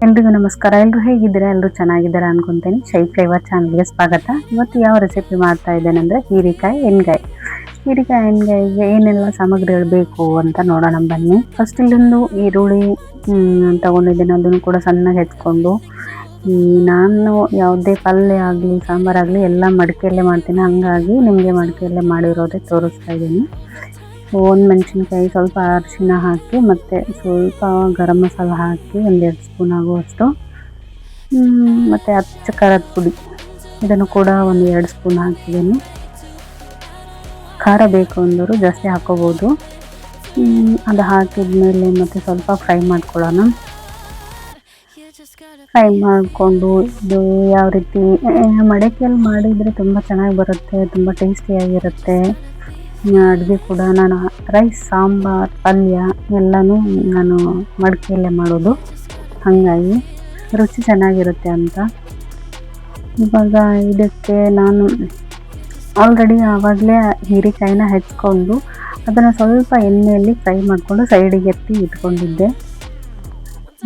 ಎಲ್ರಿಗೂ ನಮಸ್ಕಾರ. ಎಲ್ಲರೂ ಹೇಗಿದ್ದೀರಾ? ಎಲ್ಲರೂ ಚೆನ್ನಾಗಿದ್ದೀರಾ ಅನ್ಕೊಂತೀನಿ. ಶೈ ಫ್ಲೇವರ್ ಚಾನಲ್ಗೆ ಸ್ವಾಗತ. ಇವತ್ತು ಯಾವ ರೆಸಿಪಿ ಮಾಡ್ತಾ ಇದ್ದೇನೆ ಅಂದರೆ ಹೀರೆಕಾಯಿ ಎಣ್ಗಾಯಿ. ಹೀರೆಕಾಯಿ ಎಣ್ಗಾಯಿಗೆ ಏನೆಲ್ಲ ಸಾಮಗ್ರಿಗಳು ಬೇಕು ಅಂತ ನೋಡೋಣ ಬನ್ನಿ. ಫಸ್ಟ್ ಇಲ್ಲೊಂದು ಈರುಳ್ಳಿ ತಗೊಂಡಿದ್ದೇನೆ. ಅದನ್ನು ಕೂಡ ಸಣ್ಣಗೆ ಹೆಚ್ಕೊಂಡು, ನಾನು ಯಾವುದೇ ಪಲ್ಯ ಆಗಲಿ ಸಾಂಬಾರಾಗಲಿ ಎಲ್ಲ ಮಡಿಕೆಯಲ್ಲೇ ಮಾಡ್ತೀನಿ, ಹಂಗಾಗಿ ನಿಮಗೆ ಮಡಿಕೆಯಲ್ಲೇ ಮಾಡಿರೋದೇ ತೋರಿಸ್ತಾ ಇದ್ದೀನಿ. ಒಂದು ಮೆಣಸಿನ್ಕಾಯಿ, ಸ್ವಲ್ಪ ಅರಿಶಿನ ಹಾಕಿ ಮತ್ತು ಸ್ವಲ್ಪ ಗರಂ ಮಸಾಲ ಹಾಕಿ 1-2 ಸ್ಪೂನ್ ಆಗುವಷ್ಟು, ಮತ್ತು ಅಚ್ಚ ಖಾರದ ಪುಡಿ ಇದನ್ನು ಕೂಡ 1-2 ಸ್ಪೂನ್ ಹಾಕಿದ್ದೀನಿ. ಖಾರ ಬೇಕು ಅಂದರು ಜಾಸ್ತಿ ಹಾಕೋಬೋದು. ಅದು ಹಾಕಿದ ಮೇಲೆ ಮತ್ತು ಸ್ವಲ್ಪ ಫ್ರೈ ಮಾಡ್ಕೊಳ್ಳೋಣ. ಫ್ರೈ ಮಾಡಿಕೊಂಡು ಇದು ಯಾವ ರೀತಿ ಮಡಿಕೆಯಲ್ಲಿ ಮಾಡಿದರೆ ತುಂಬ ಚೆನ್ನಾಗಿ ಬರುತ್ತೆ, ತುಂಬ ಟೇಸ್ಟಿಯಾಗಿರುತ್ತೆ. ಅಡುಗೆ ಕೂಡ ನಾನು ರೈಸ್, ಸಾಂಬಾರ್, ಪಲ್ಯ ಎಲ್ಲನೂ ನಾನು ಮಡಿಕೆಯಲ್ಲೇ ಮಾಡೋದು, ಹಾಗಾಗಿ ರುಚಿ ಚೆನ್ನಾಗಿರುತ್ತೆ ಅಂತ. ಇವಾಗ ಇದಕ್ಕೆ ನಾನು ಆಲ್ರೆಡಿ ಆವಾಗಲೇ ಹೀರೆಕಾಯಿನ ಹೆಚ್ಕೊಂಡು ಅದನ್ನು ಸ್ವಲ್ಪ ಎಣ್ಣೆಯಲ್ಲಿ ಫ್ರೈ ಮಾಡಿಕೊಂಡು ಸೈಡಿಗೆ ಎತ್ತಿ ಇಟ್ಕೊಂಡಿದ್ದೆ.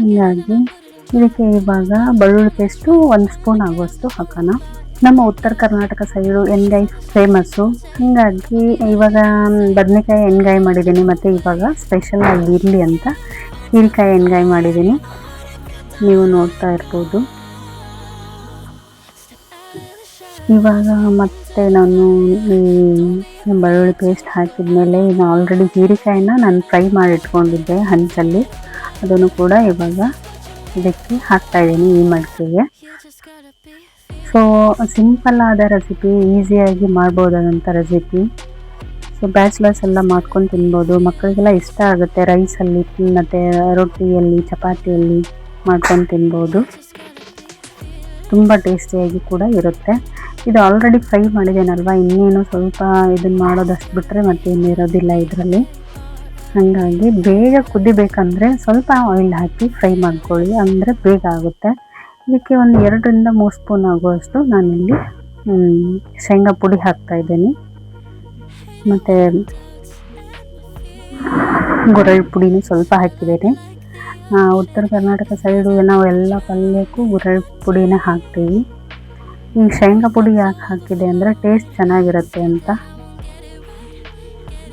ಹೀಗಾಗಿ ಇದಕ್ಕೆ ಇವಾಗ ಬೆಳ್ಳುಳ್ಳಿ ಪೇಸ್ಟು 1 ಸ್ಪೂನ್ ಆಗುವಷ್ಟು ಹಾಕೋಣ. ನಮ್ಮ ಉತ್ತರ ಕರ್ನಾಟಕ ಸೈಡು ಎಣ್ಗಾಯಿ ಫೇಮಸ್ಸು, ಹೀಗಾಗಿ ಇವಾಗ ಬದನೆಕಾಯಿ ಎಣ್ಗಾಯಿ ಮಾಡಿದ್ದೀನಿ, ಮತ್ತು ಇವಾಗ ಸ್ಪೆಷಲ್ ಆಗಿ ಇರಲಿ ಅಂತ ಹೀರೆಕಾಯಿ ಎಣ್ಗಾಯಿ ಮಾಡಿದ್ದೀನಿ. ನೀವು ನೋಡ್ತಾ ಇರ್ಬೋದು. ಇವಾಗ ಮತ್ತೆ ನಾನು ಈ ಬೆಳ್ಳುಳ್ಳಿ ಪೇಸ್ಟ್ ಹಾಕಿದ ಮೇಲೆ ಇನ್ನು ಆಲ್ರೆಡಿ ಹೀರೆಕಾಯಿನ ನಾನು ಫ್ರೈ ಮಾಡಿ ಇಟ್ಕೊಂಡಿದ್ದೆ ಹಂಚಲ್ಲಿ, ಅದನ್ನು ಕೂಡ ಇವಾಗ ಇದಕ್ಕೆ ಹಾಕ್ತಾಯಿದ್ದೀನಿ, ಈ ಮಡಿಕೆಗೆ. ಸೊ ಸಿಂಪಲ್ ಆದ ರೆಸಿಪಿ, ಈಸಿಯಾಗಿ ಮಾಡ್ಬೋದಾದಂಥ ರೆಸಿಪಿ. ಸೊ ಬ್ಯಾಚುಲರ್ಸ್ ಎಲ್ಲ ಮಾಡ್ಕೊಂಡು ತಿನ್ಬೋದು, ಮಕ್ಕಳಿಗೆಲ್ಲ ಇಷ್ಟ ಆಗುತ್ತೆ. ರೈಸಲ್ಲಿ ಮತ್ತು ರೊಟ್ಟಿಯಲ್ಲಿ, ಚಪಾತಿಯಲ್ಲಿ ಮಾಡ್ಕೊಂಡು ತಿನ್ಬೋದು. ತುಂಬ ಟೇಸ್ಟಿಯಾಗಿ ಕೂಡ ಇರುತ್ತೆ. ಇದು ಆಲ್ರೆಡಿ ಫ್ರೈ ಮಾಡಿದ್ದೇನಲ್ವ, ಇನ್ನೇನು ಸ್ವಲ್ಪ ಇದನ್ನು ಮಾಡೋದಷ್ಟು ಬಿಟ್ಟರೆ ಮತ್ತೆ ಇನ್ನಿರೋದಿಲ್ಲ ಇದರಲ್ಲಿ. ಹಾಗಾಗಿ ಬೇಗ ಕುದಿಬೇಕಂದ್ರೆ ಸ್ವಲ್ಪ ಆಯಿಲ್ ಹಾಕಿ ಫ್ರೈ ಮಾಡ್ಕೊಳ್ಳಿ, ಅಂದರೆ ಬೇಗ ಆಗುತ್ತೆ. ಇದಕ್ಕೆ 2-3 ಸ್ಪೂನ್ ಆಗುವಷ್ಟು ನಾನಿಲ್ಲಿ ಶೇಂಗಾ ಪುಡಿ ಹಾಕ್ತಾಯಿದ್ದೀನಿ, ಮತ್ತು ಗುರೆಳ್ಳು ಪುಡಿನೂ ಸ್ವಲ್ಪ ಹಾಕಿದ್ದೇನೆ. ಉತ್ತರ ಕರ್ನಾಟಕ ಸೈಡು ನಾವು ಎಲ್ಲ ಪಲ್ಯಕ್ಕೂ ಗುರೆಳ್ಳು ಪುಡಿನ ಹಾಕ್ತೀವಿ. ಈ ಶೇಂಗಾ ಪುಡಿ ಯಾಕೆ ಹಾಕಿದೆ ಅಂದರೆ ಟೇಸ್ಟ್ ಚೆನ್ನಾಗಿರುತ್ತೆ ಅಂತ.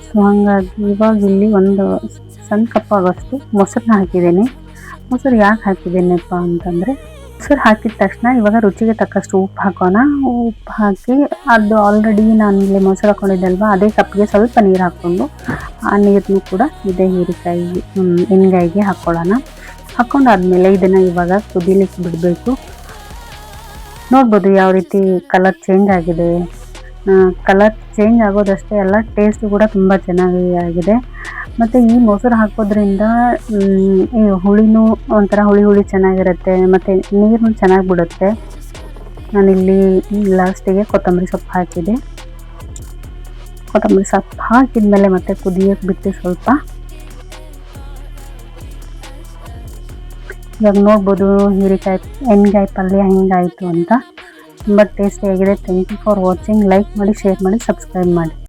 ಸೊ ಹಾಗಾಗಿ ಇವಾಗ ಇಲ್ಲಿ ಒಂದು ಸಣ್ಣ ಕಪ್ ಆಗೋಷ್ಟು ಮೊಸರನ್ನ ಹಾಕಿದ್ದೀನಿ. ಮೊಸರು ಯಾಕೆ ಹಾಕಿದ್ದೀನಪ್ಪ ಅಂತಂದರೆ, ಮೊಸರು ಹಾಕಿದ ತಕ್ಷಣ ಇವಾಗ ರುಚಿಗೆ ತಕ್ಕಷ್ಟು ಉಪ್ಪು ಹಾಕೋಣ. ಉಪ್ಪು ಹಾಕಿ ಅದು ಆಲ್ರೆಡಿ ನಾನು ಇಲ್ಲಿ ಮೊಸರು ಹಾಕ್ಕೊಂಡಿದ್ದಲ್ವ, ಅದೇ ಕಪ್ಗೆ ಸ್ವಲ್ಪ ನೀರು ಹಾಕ್ಕೊಂಡು ಆ ನೀರನ್ನು ಕೂಡ ಇದೇ ಹೀರೆಕಾಯಿ ಎಣ್ಗಾಯಿಗೆ ಹಾಕ್ಕೊಳ್ಳೋಣ. ಹಾಕ್ಕೊಂಡಾದ್ಮೇಲೆ ಇದನ್ನು ಇವಾಗ ಕುದಿಲಿಕ್ಕೆ ಬಿಡಬೇಕು. ನೋಡ್ಬೋದು ಯಾವ ರೀತಿ ಕಲರ್ ಚೇಂಜ್ ಆಗಿದೆ. ಕಲರ್ ಚೇಂಜ್ ಆಗೋದಷ್ಟೇ ಅಲ್ಲ, ಟೇಸ್ಟ್ ಕೂಡ ತುಂಬ ಚೆನ್ನಾಗಿ ಆಗಿದೆ. ಮತ್ತು ಈ ಮೊಸರು ಹಾಕೋದ್ರಿಂದ ಈ ಹುಳಿನೂ ಒಂಥರ ಹುಳಿ ಚೆನ್ನಾಗಿರುತ್ತೆ, ಮತ್ತು ನೀರು ಚೆನ್ನಾಗಿ ಬಿಡುತ್ತೆ. ನಾನಿಲ್ಲಿ ಲಾಸ್ಟಿಗೆ ಕೊತ್ತಂಬರಿ ಸೊಪ್ಪು ಹಾಕಿದೆ. ಕೊತ್ತಂಬರಿ ಸೊಪ್ಪು ಹಾಕಿದ ಮೇಲೆ ಮತ್ತೆ ಕುದಿಯೋಕ್ಕೆ ಬಿಟ್ಟು ಸ್ವಲ್ಪ. ಇವಾಗ ನೋಡ್ಬೋದು ಹೀರೆಕಾಯಿ ಎಣ್ಗಾಯಿ ಪಲ್ಯ ಹೆಂಗಾಯಿತು ಅಂತ. ತುಂಬ ಟೇಸ್ಟಿಯಾಗಿದೆ. Thank you for watching. Like ಮಾಡಿ, ಶೇರ್ ಮಾಡಿ, ಸಬ್ಸ್ಕ್ರೈಬ್ ಮಾಡಿ.